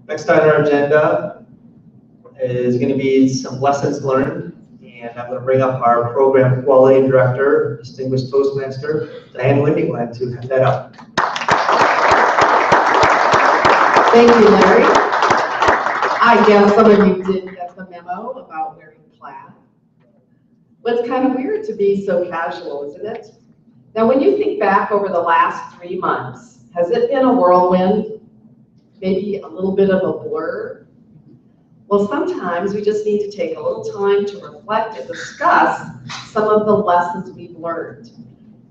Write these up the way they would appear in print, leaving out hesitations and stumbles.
Next on our agenda is going to be some lessons learned, and I'm going to bring up our program quality director, distinguished Toastmaster, Diane Windingland, to head that up. Thank you, Larry. I guess some of you did get the memo about wearing plaid. But it's kind of weird to be so casual, isn't it? Now, when you think back over the last 3 months, has it been a whirlwind? Maybe a little bit of a blur? Well, sometimes we just need to take a little time to reflect and discuss some of the lessons we've learned.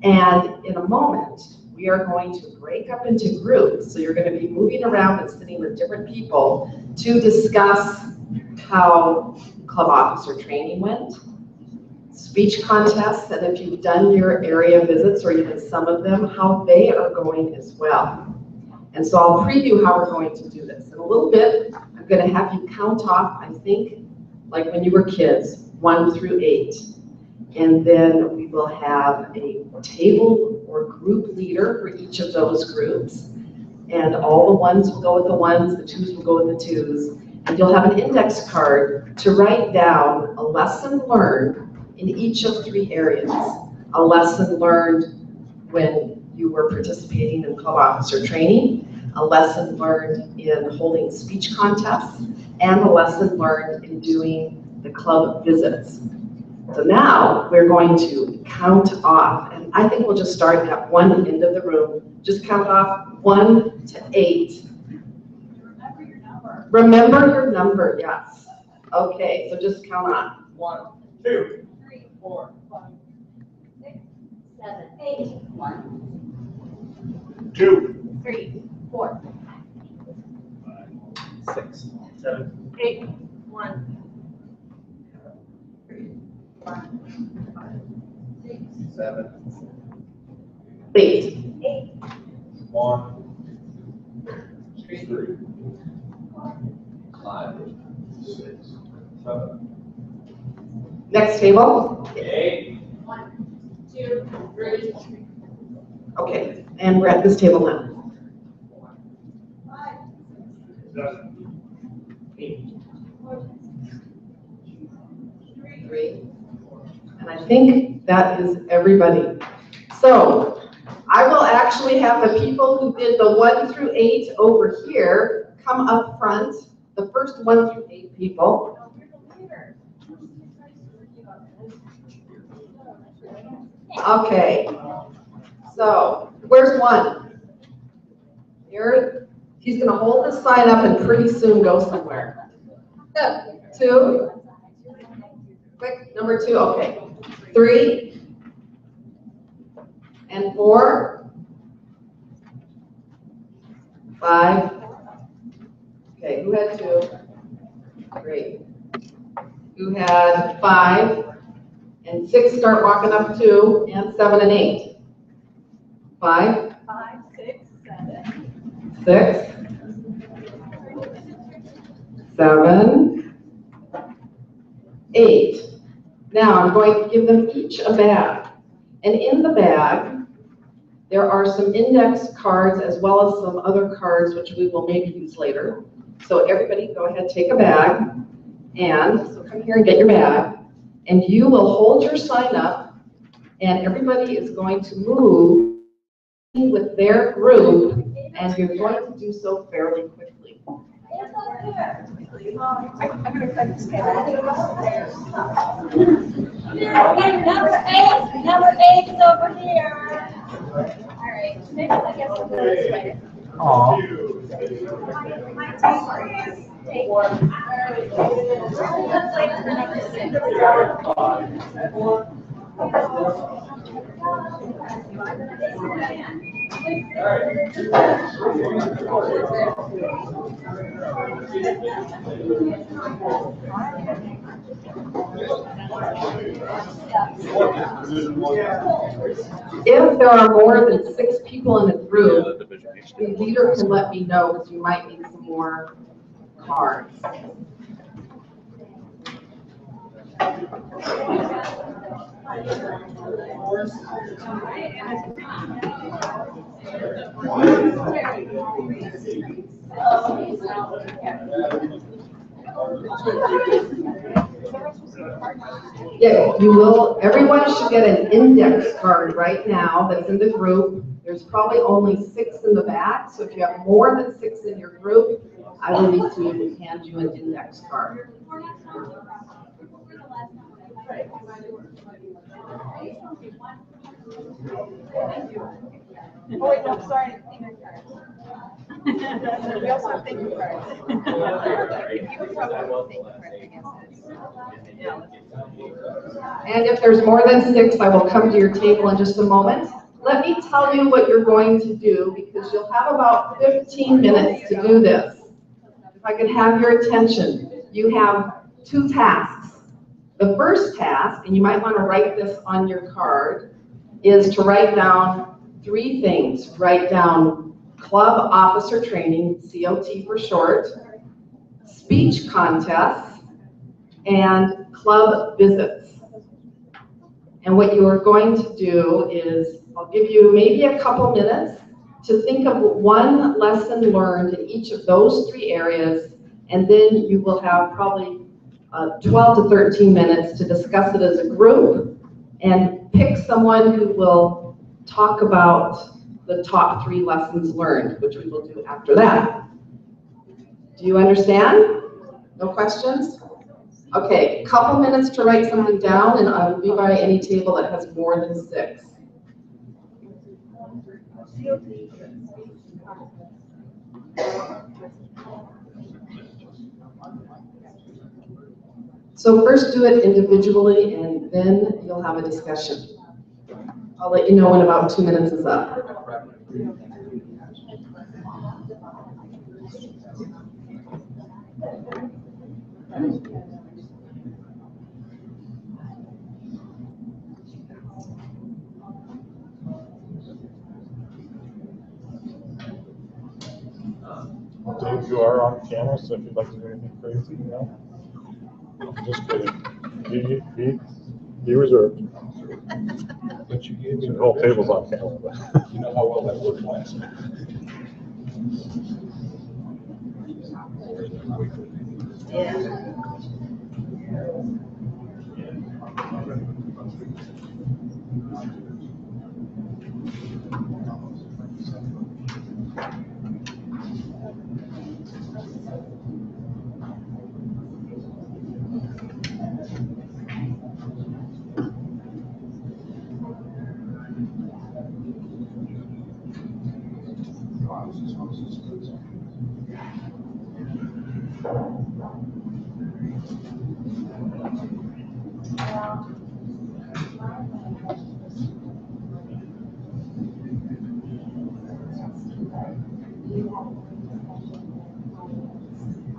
And in a moment, we are going to break up into groups. So you're going to be moving around and sitting with different people to discuss how club officer training went, speech contests, and if you've done your area visits or even some of them, how they are going as well. And so I'll preview how we're going to do this. In a little bit, I'm going to have you count off, I think, like when you were kids, 1 through 8. And then we will have a table or group leader for each of those groups. And all the ones will go with the ones, the twos will go with the twos. And you'll have an index card to write down a lesson learned in each of 3 areas. A lesson learned when you were participating in club officer training, a lesson learned in holding speech contests, and a lesson learned in doing the club visits. So now we're going to count off, and I think we'll just start at one end of the room. Just count off 1 to 8. Remember your number. Remember your number, yes. Okay, so just count on. 1, 2, 3, 4, 5, 6, 7, 8. 1, 2, 3, 4, 6, 7, 8. 1, 5, 6, 7, 8. 8. 1, 2, 3, 5, 6, 7, Next table. 8, 1, 2, 3, Okay, and we're at this table now. 5, 7, 8, 3. And I think that is everybody. So I will actually have the people who did the 1 through 8 over here come up front. The first 1 through 8 people. Okay. So where's 1? Here. He's going to hold the sign up and pretty soon go somewhere. 2. Quick, number 2. Okay. 3. And 4. 5. Okay, who had 2? Great. Who had 5? And 6 start walking up 2, and 7 and 8. 5. 5, 6, 7. 6. 7. 8. Now I'm going to give them each a bag. And in the bag, there are some index cards as well as some other cards which we will maybe use later. So everybody go ahead, take a bag. And so come here and get your bag. And you will hold your sign up. And everybody is going to move with their group. And you're going to do so fairly quickly. I'm going to cut this Number 8 is over here. All right. Next, I guess we'll go this way. Take 1. Let's wait for number If there are more than 6 people in a group, the leader can let me know because you might need some more cards. Yeah, you will, everyone should get an index card right now that's in the group. There's probably only 6 in the back, so if you have more than 6 in your group, I will need to hand you an index card. Oh, wait, no, sorry. We also have thank you cards. You would probably thank you cards, And if there's more than 6, I will come to your table in just a moment. Let me tell you what you're going to do, because you'll have about 15 minutes to do this. If I could have your attention, you have 2 tasks. The first task, and you might want to write this on your card, is to write down 3 things. Write down club officer training, COT for short, speech contests, and club visits. And what you are going to do is, I'll give you maybe a couple minutes to think of one lesson learned in each of those 3 areas, and then you will have probably 12 to 13 minutes to discuss it as a group and pick someone who will talk about the top 3 lessons learned, which we will do after that. Do you understand? No questions? Okay, a couple minutes to write something down, and I will be by any table that has more than 6. So first do it individually, and then you'll have a discussion. I'll let you know when about 2 minutes is up. Dave, you are on camera, so if you'd like to do anything crazy, you know. I'm just kidding. Be reserved. But you gave me The whole table's on camera. But. You know how well that worked last night.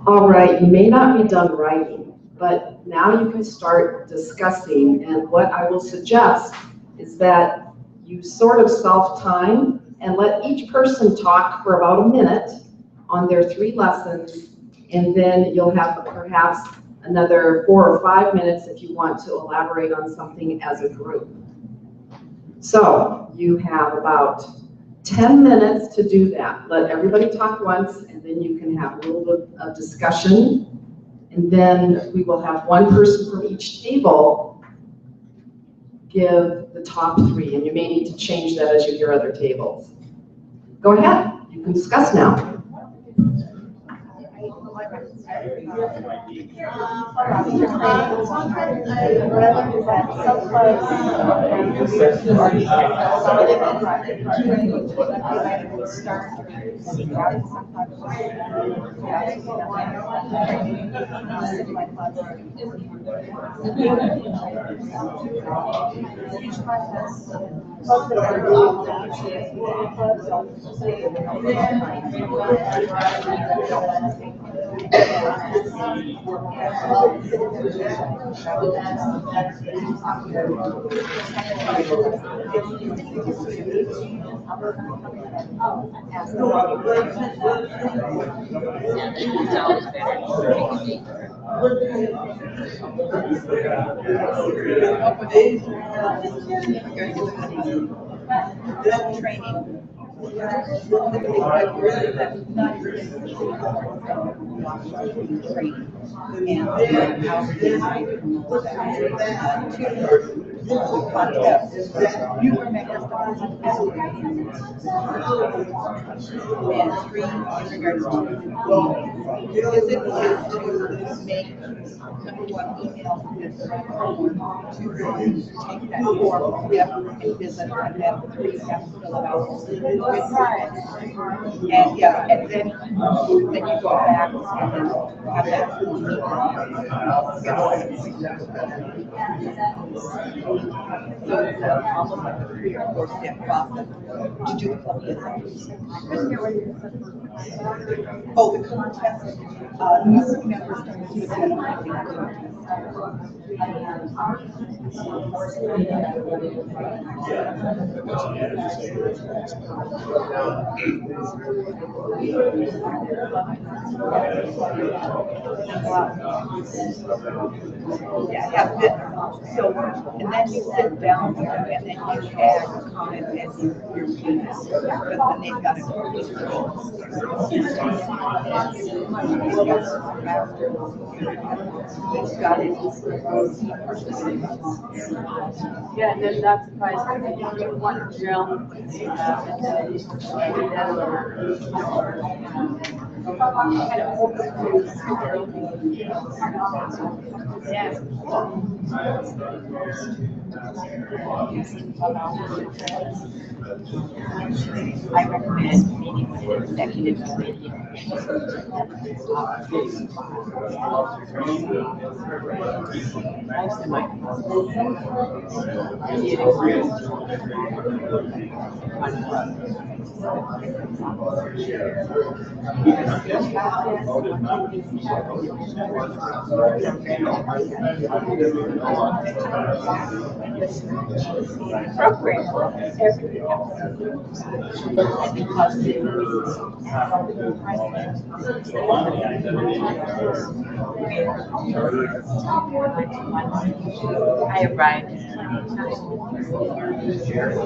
All right, you may not be done writing, but now you can start discussing, and what I will suggest is that you sort of self-time and let each person talk for about a minute on their 3 lessons, and then you'll have perhaps another 4 or 5 minutes if you want to elaborate on something as a group. So you have about 10 minutes to do that. Let everybody talk once, and then you can have a little bit of discussion, and then we will have one person from each table give the top 3, and you may need to change that as you hear other tables. Go ahead, you can discuss now. Training. You remember and three in regards to the visit is to make number one email with to take that form, yep, and visit, and then three you have to fill it out with pride. And yeah, and then you go back and then have that. So it's almost like a 3 or 4 step process to do the club visit. Oh, the contest, new members don't use it. Yeah, yeah, so, and then you sit down there and then you add comments as your penis, but then they've got it. He's got it. Yeah, and then that's the price. You want to drill. Yeah. I recommend meeting with your executive committee. Program everything else. I arrived.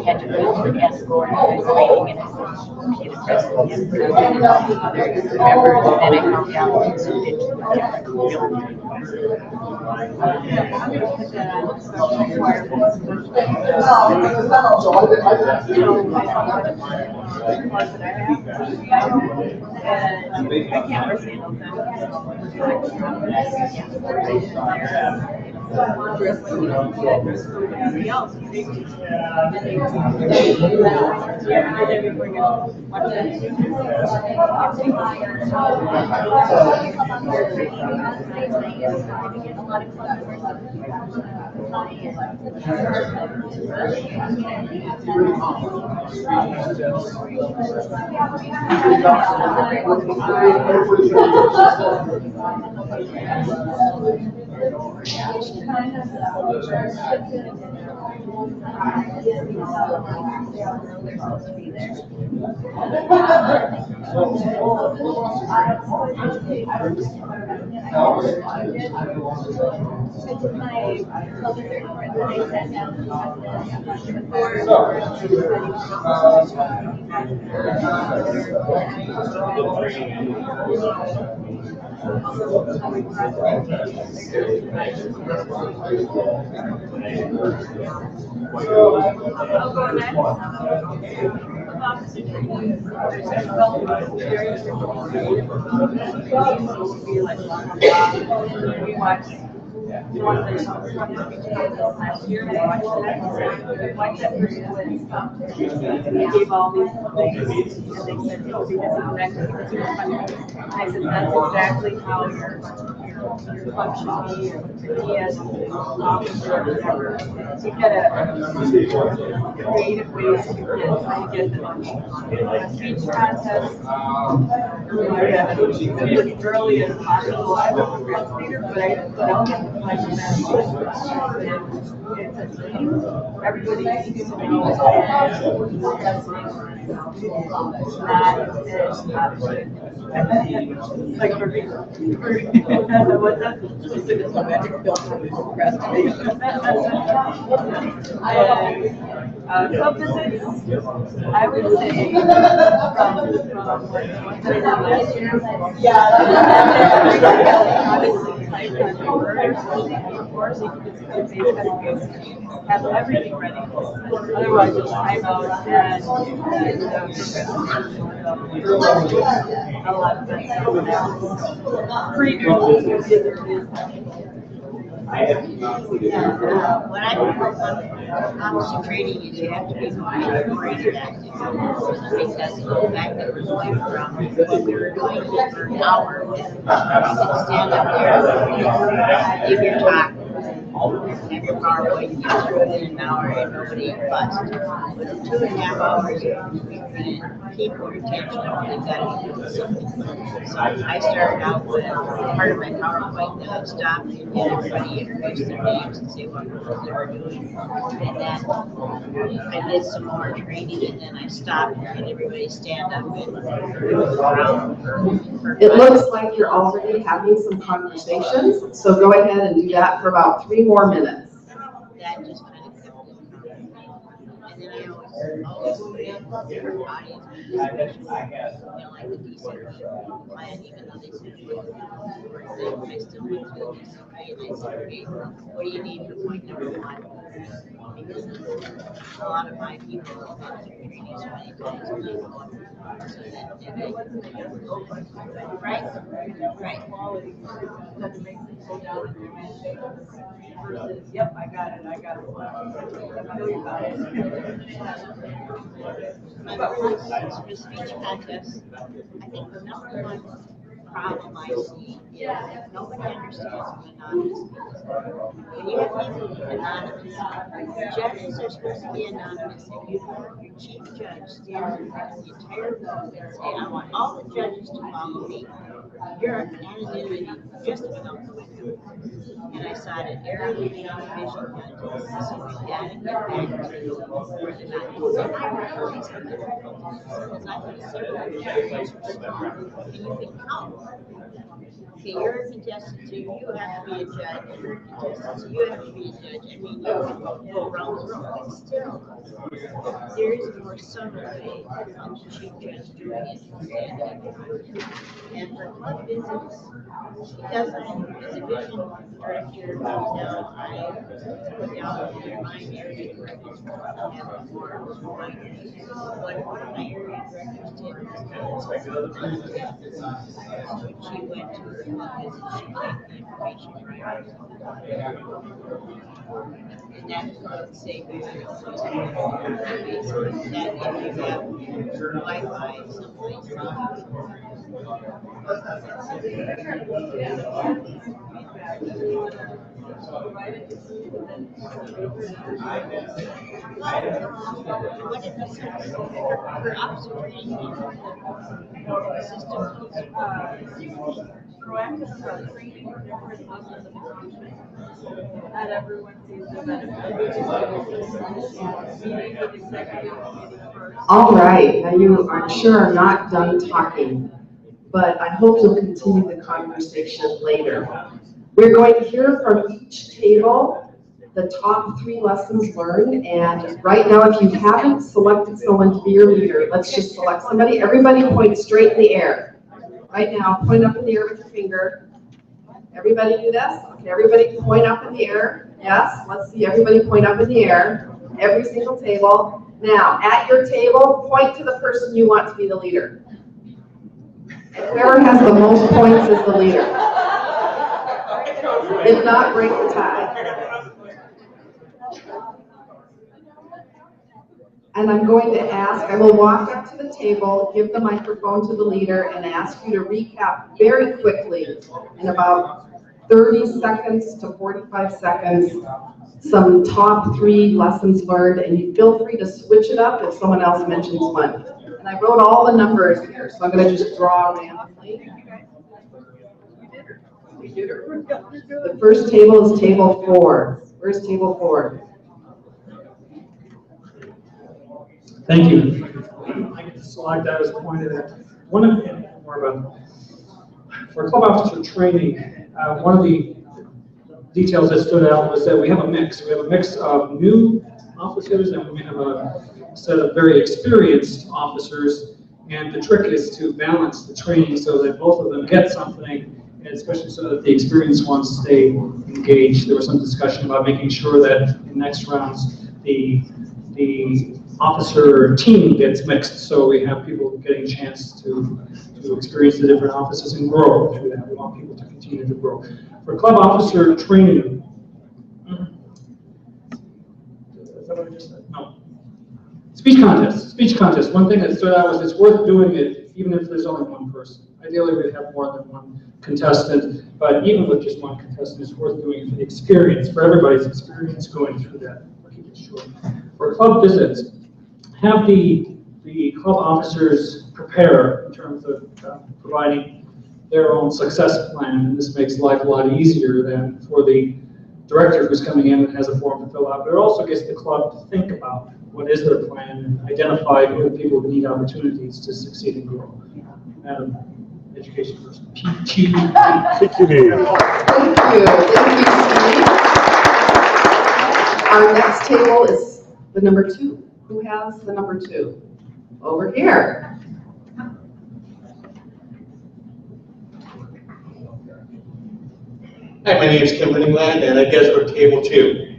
Had to go to an escort. I was waiting in the president and other members, and then I found out that it's into a different building. I'm going to put that on special requirements. And I can't understand them. We watched one of the last year. I watched that person when they gave all these things, and they said, "Oh, because of that, I said, "That's exactly how your function be, or ideas, or whatever." You gotta creative ways to get the money. Speech contest, as early as possible. I was a grad leader, but I don't get the pleasure that everybody needs to know that not an option. Like for me, What's that? It's a magic pill for procrastination. Compasses, I would say, from what I did last year. Obviously, type on paper or something, or so you can just cut and paste, have everything ready. Otherwise, you'll time out and a lot of times. What I remember from policy training is you have to be more interactive. Because the fact that we're going from what we were doing for an hour, you can stand up there, give your talk, have your PowerPoint, get through it in an hour, and nobody fussed. But in 2.5 hours, you're going to keep your attention, you've got to be doing something. So I started out with part of my PowerPoint, then I'd stop and get everybody introduce their names and say what roles they were doing. And then I did some more training, and then I stopped and had everybody stand up and move around for It looks like you're already having some conversations, so go ahead and do that for about 3 more minutes. that just kind of kept it. And then I always different audience participation, like the DEC plan, even though they said, for example, I still went through the DEC and I said, okay, what do you need for point number 1? Because a lot of my people have been through training so many times, so that they right? That makes them slow down and versus, yep, I got it. I feel you about it. For speech contests, I think the number 1 problem I see is nobody understands what anonymous means. When you have people anonymous, judges are supposed to be anonymous, and you have your chief judge stand in front of the entire room and say, I want all the judges to follow me. Your anonymity just about the window. And I saw it at every vision contests, so we gotta get back to where they're not. So I realize how difficult it is, because I've been several judges and you can count. Okay, you're a contestant, so you have to be a judge, you're a contestant, so you have to be a judge. I mean, you can go around the room, but still, there is a more subtle way of the chief judge doing it. And for club business, because I'm as a vision director now, I put down in my area directors have more reminders. What one of my area directors did was she went to her club business, she gave the information right. And that's called safe area. Basically, that if you have Wi-Fi someplace. What did you say? For observation, the system Proactive training for different levels of engagement. Not everyone sees the benefit. Meeting with executive committee first. All right, now you, I'm sure, are not done talking, but I hope you'll continue the conversation later. We're going to hear from each table the top 3 lessons learned, and right now, if you haven't selected someone to be your leader, let's just select somebody. Everybody point straight in the air. Right now, point up in the air with your finger. Everybody do this? Okay, everybody point up in the air. Yes, let's see, everybody point up in the air. Every single table. Now, at your table, point to the person you want to be the leader. And whoever has the most points is the leader. If not, break the tie. And I'm going to ask, I will walk up to the table, give the microphone to the leader, and ask you to recap very quickly in about 30 seconds to 45 seconds, some top 3 lessons learned, and you feel free to switch it up if someone else mentions one. And I wrote all the numbers here, so I'm going to just draw randomly. The first table is table 4. Where's table 4? Thank you. I get to select, I was pointed at one of the, more of a For club officer training, one of the details that stood out was that we have a mix. We have a mix of new officers and we have a set of very experienced officers. And the trick is to balance the training so that both of them get something, and especially so that the experienced ones stay engaged. There was some discussion about making sure that in next rounds the officer team gets mixed, so we have people getting a chance to experience the different offices and grow through that. We want people to continue to grow. For club officer training, is that what I just said? No. Speech contest. One thing that stood out was it's worth doing it even if there's only one person. Ideally, we'd have more than one contestant, but even with just one contestant, it's worth doing it for the experience, for everybody's experience going through that. I'll keep it short. For club visits, have the club officers prepare in terms of providing their own success plan, and this makes life a lot easier than for the director who's coming in and has a form to fill out, but it also gets the club to think about what is their plan and identify who the people who need opportunities to succeed and grow. Education person. PQD. Thank you, Steve. Our next table is the number 2. Who has the number 2? Over here. Hi, my name is Kim Land, and I guess we're table 2.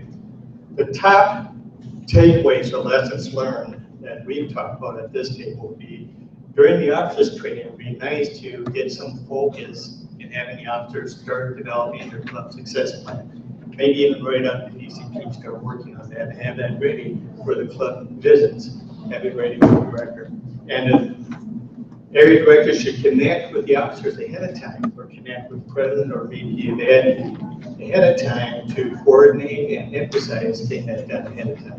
The top takeaways or lessons learned that we've talked about at this table would be during the officers training, it would be nice to get some focus in having the officers start developing their club success plan. Maybe even right up to DCP, start working on that and have that ready for the club visits, have it ready for the director. And the area director should connect with the officers ahead of time, or connect with president or VP of Ed ahead of time to coordinate and emphasize getting that done ahead of time.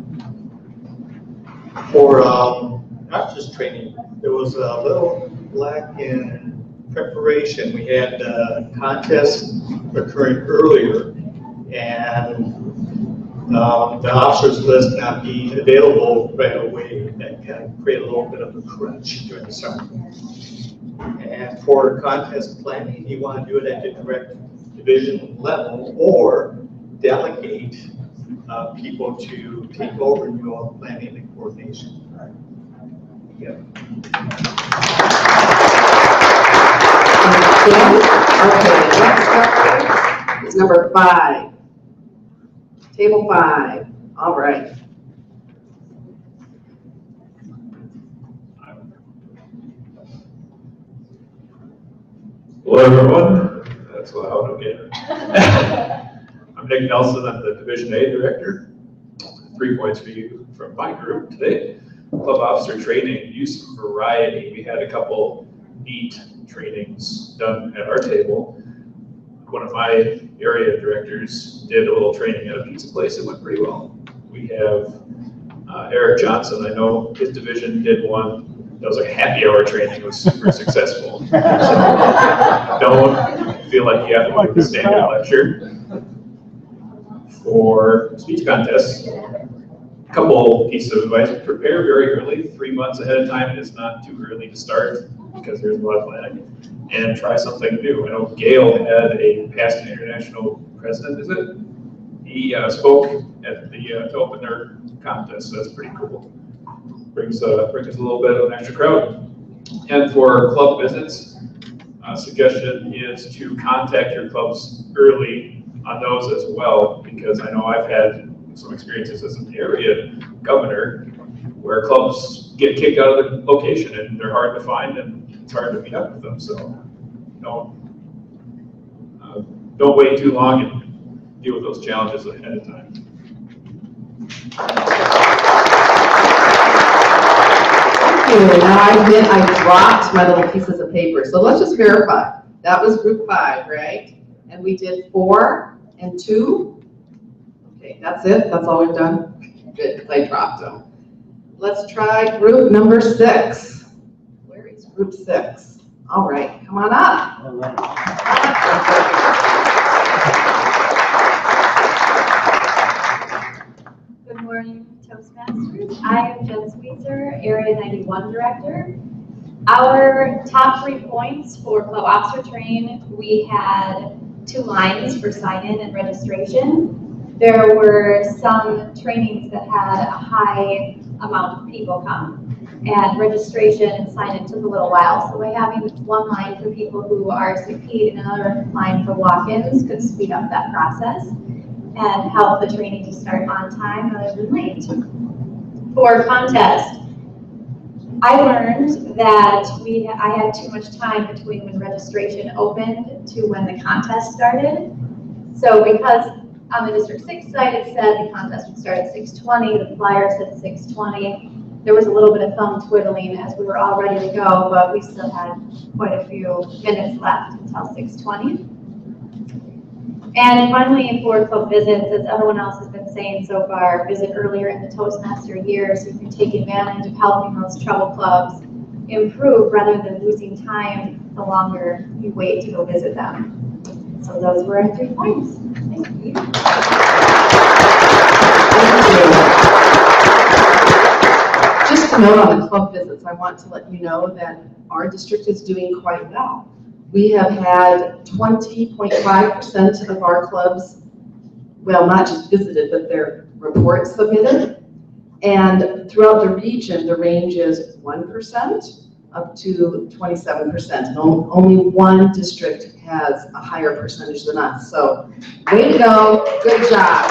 For officers training, there was a little lack in preparation. We had contests occurring earlier, and the officers list not being available right away. That kind of created a little bit of a crunch during the summer. And for contest planning, you want to do it at the direct division level or delegate people to take over and do all the planning and coordination. Yeah. Okay, next up is number 5. Table 5. All right. Hello, everyone. That's loud. Okay. I'm Nick Nelson. I'm the Division A Director. 3 points for you from my group today. Club officer training, use of variety. We had a couple neat trainings done at our table. One of my area directors did a little training at a pizza place. It went pretty well. We have Eric Johnson. I know his division did one. That was a happy hour training. It was super successful. So don't feel like you have to do a standard lecture. For speech contests, a couple pieces of advice. Prepare very early, 3 months ahead of time. It is not too early to start because there's a lot of planning. And try something new. I know Gail had a past international president, is it? He spoke at the to open their contest, so that's pretty cool. Brings us a little bit of an extra crowd. And for club visits, suggestion is to contact your clubs early on those as well, because I know I've had some experiences as an area governor where clubs get kicked out of the location and they're hard to find and it's hard to meet up with them. So don't wait too long and deal with those challenges ahead of time. Now I admit I dropped my little pieces of paper, so let's just verify. That was group 5, right? And we did 4 and 2. Okay, that's it? That's all we've done? Good, because I dropped them. Let's try group number 6. Where is group 6? All right, come on up. All right. Good morning, Toastmasters. I am Jen Sweetser, Area 91 Director. Our top 3 points for Club Officer Train, we had 2 lines for sign-in and registration. There were some trainings that had a high amount of people come, and registration and sign-in took a little while. So by having 1 line for people who RSVP'd and another line for walk-ins could speed up that process and help the training to start on time rather than late. For contest, I learned that I had too much time between when registration opened to when the contest started. So because on the District 6 site it said the contest would start at 6:20, the flyer said 6:20. There was a little bit of thumb twiddling as we were all ready to go, but we still had quite a few minutes left until 6:20. And finally, for club visits, as everyone else has been saying so far, visit earlier in the Toastmaster year so you can take advantage of helping those trouble clubs improve rather than losing time the longer you wait to go visit them. So those were our 3 points. Thank you. Just a note on the club visits, I want to let you know that our district is doing quite well. We have had 20.5% of our clubs, well, not just visited, but their reports submitted. And throughout the region, the range is 1% up to 27%. And only 1 district has a higher percentage than us. So, way to go, good job.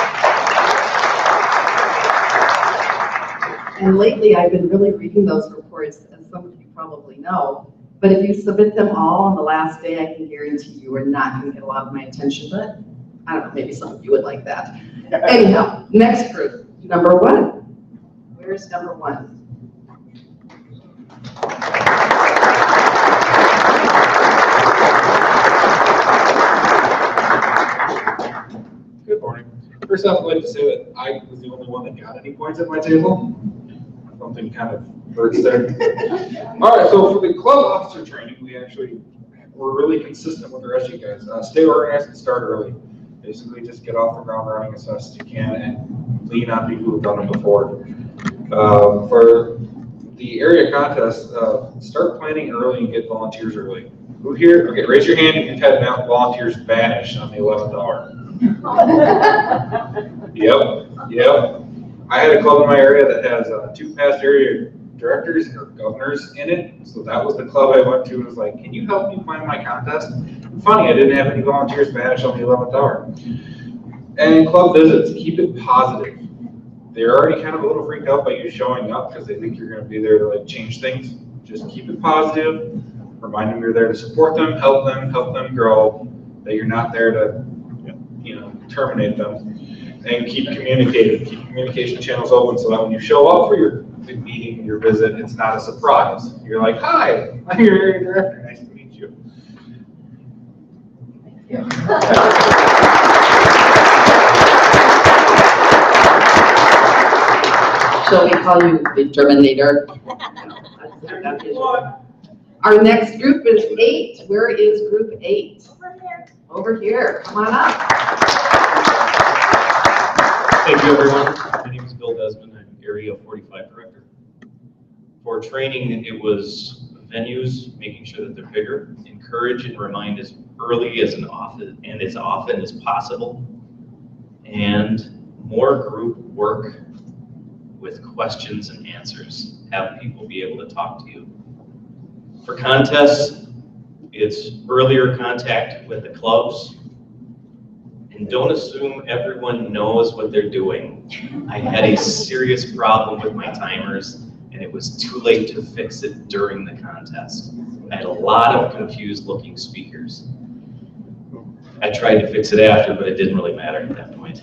And lately, I've been really reading those reports, as some of you probably know. But if you submit them all on the last day, I can guarantee you are not going to get a lot of my attention. But I don't know, maybe some of you would like that. Anyhow, next group, number 1. Where's number 1? Good morning. First off, I'd like to say that I was the only one that got any points at my table. Something kind of hurts there. All right, so for the club officer training, we actually were really consistent with the rest of you guys. Stay organized and start early. Basically, just get off the ground running as fast as you can and lean on people who've done it before. For the area contest, start planning early and get volunteers early. Who here? Okay, raise your hand if you've had volunteers vanish on the 11th hour. Yep. I had a club in my area that has 2 past area directors or governors in it. So that was the club I went to and was like, can you help me find my contest? Funny, I didn't have any volunteers vanish on the 11th hour. And club visits, keep it positive. They're already kind of a little freaked out by you showing up because they think you're going to be there to like change things. Just keep it positive. Remind them you're there to support them, help them grow. That you're not there to, terminate them. And keep communicating. Keep communication channels open so that when you show up for your meeting, your visit, it's not a surprise. You're like, hi, I'm your area director. Nice to meet you. Shall we call you the Terminator? Our next group is 8. Where is group 8? Over here. Over here. Come on up. Thank you, everyone. My name is Bill Desmond. I'm Area 45 Director. For training, it was venues, making sure that they're bigger, encourage and remind as early as and as often as possible, and more group work with questions and answers. Have people be able to talk to you. For contests, it's earlier contact with the clubs. And don't assume everyone knows what they're doing. I had a serious problem with my timers, and it was too late to fix it during the contest. I had a lot of confused looking speakers. I tried to fix it after, but it didn't really matter at that point.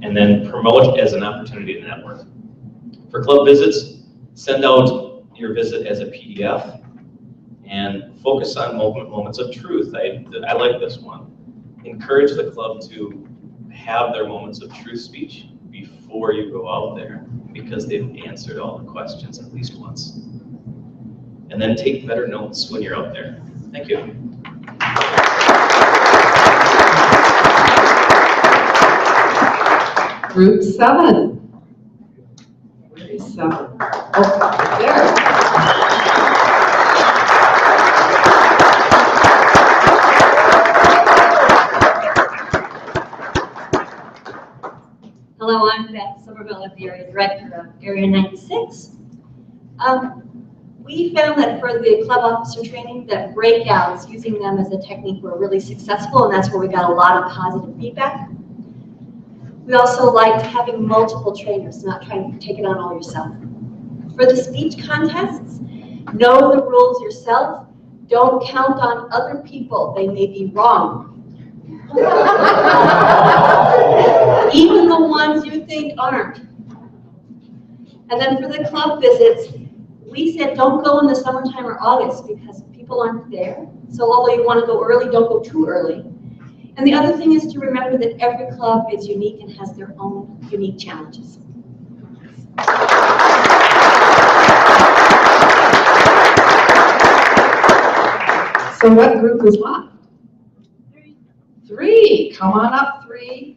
And then promote as an opportunity to network. For club visits, send out your visit as a PDF and focus on moments of truth. I like this one. Encourage the club to have their moments of truth speech before you go out there because they've answered all the questions at least once. And then take better notes when you're out there. Thank you. Group 7. Where is 7? Oh, right there. of the area director of Area 96. We found that for the club officer training, that breakouts, using them as a technique, were really successful, and that's where we got a lot of positive feedback. We also liked having multiple trainers, not trying to take it on all yourself. For the speech contests, know the rules yourself. Don't count on other people. They may be wrong. Even the ones you think aren't. And then for the club visits, we said don't go in the summertime or August because people aren't there. So although you want to go early, don't go too early. And the other thing is to remember that every club is unique and has their own unique challenges. So what group is left? Three. Come on up, three.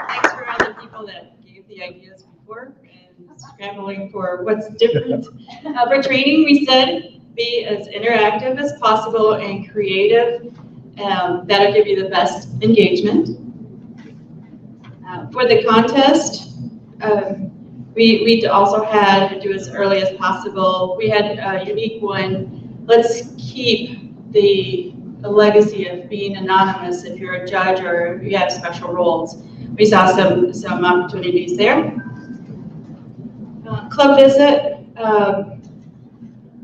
Thanks for all the people that gave the ideas before and scrambling for what's different. For training, we said be as interactive as possible and creative. That'll give you the best engagement. For the contest, we also had to do as early as possible. We had a unique one. Let's keep the legacy of being anonymous if you're a judge or if you have special roles. We saw some opportunities there. Club visit,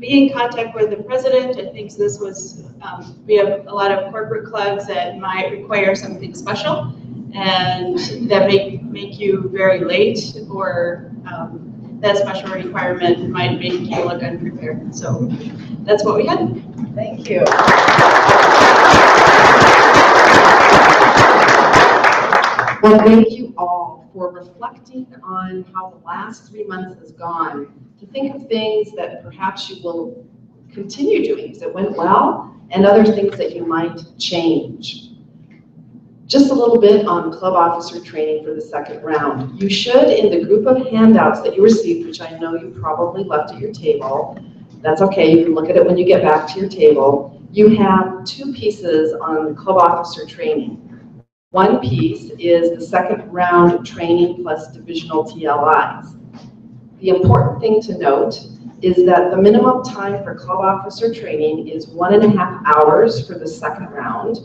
be in contact with the president. I think this was, we have a lot of corporate clubs that might require something special and that make you very late, or that special requirement might make you look unprepared. So that's what we had. Thank you. Well, thank you all for reflecting on how the last 3 months has gone, to think of things that perhaps you will continue doing because it went well, and other things that you might change. Just a little bit on club officer training for the second round. You should, in the group of handouts that you received, which I know you probably left at your table, that's okay, you can look at it when you get back to your table, you have 2 pieces on club officer training. One piece is the second round training plus divisional TLIs. The important thing to note is that the minimum time for club officer training is 1.5 hours for the second round,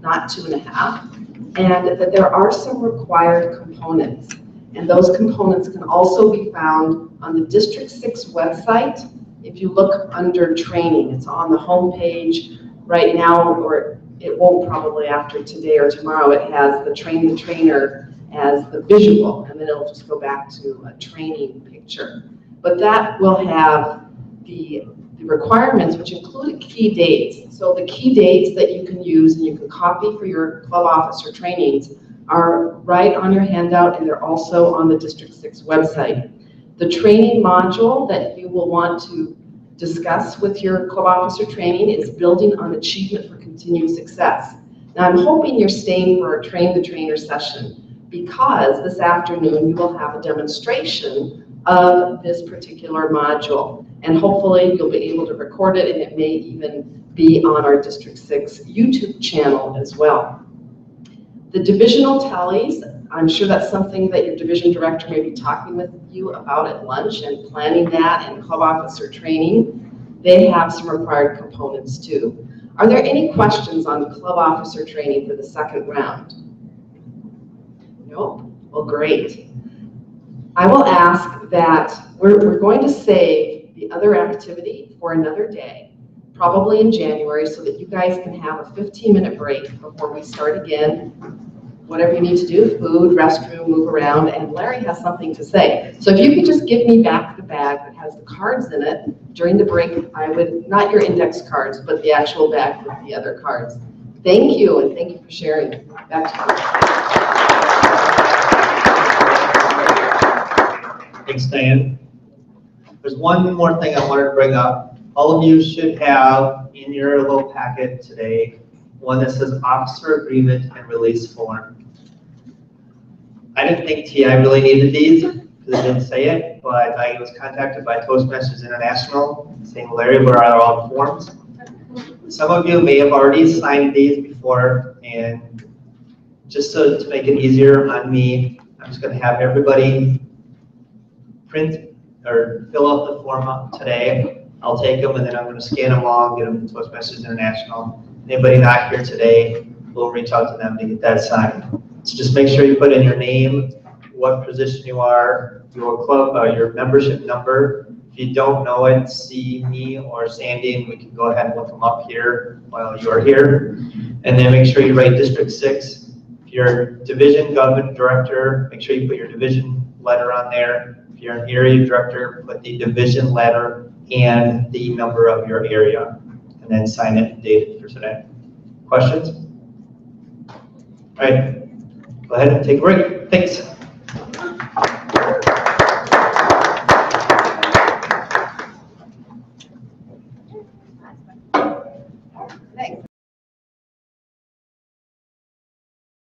not 2.5. And that there are some required components. And those components can also be found on the District 6 website. If you look under training, it's on the home page right now, or it won't probably after today or tomorrow. It has the train the trainer as the visual, and then it'll just go back to a training picture. But that will have the requirements, which include key dates. So the key dates that you can use and you can copy for your club officer trainings are right on your handout, and they're also on the District 6 website. The training module that you will want to discuss with your club officer training is building on achievement for continued success. Now I'm hoping you're staying for a train the trainer session, because this afternoon you will have a demonstration of this particular module. And hopefully you'll be able to record it, and it may even be on our District 6 YouTube channel as well. The divisional tallies, I'm sure that's something that your division director may be talking with you about at lunch and planning that, and club officer training. They have some required components too. Are there any questions on club officer training for the second round? Nope? Well, great. I will ask that we're going to save the other activity for another day, probably in January, so that you guys can have a 15-minute break before we start again. Whatever you need to do, food, restroom, move around, and Larry has something to say. So if you could just give me back the bag that has the cards in it during the break, I would, not your index cards, but the actual bag with the other cards. Thank you, and thank you for sharing. Back to you. Thanks, Diane. There's one more thing I wanted to bring up. All of you should have in your little packet today one that says officer agreement and release form. I didn't think TI really needed these because it didn't say it, but I was contacted by Toastmasters International saying, Larry, where are all the forms? Some of you may have already signed these before, and just to make it easier on me, I'm just gonna have everybody print or fill out the form up today. I'll take them and then I'm gonna scan them all, get them to Toastmasters International. Anybody not here today, we'll reach out to them to get that signed. So just make sure you put in your name, what position you are, your club, your membership number. If you don't know it, see me or Sandy and we can go ahead and look them up here while you are here. And then make sure you write District 6. If you're Division Government Director, make sure you put your division letter on there. If you're an area director, put the division letter and the number of your area, and then sign it and date it for today. Questions? All right, go ahead and take a break. Thanks.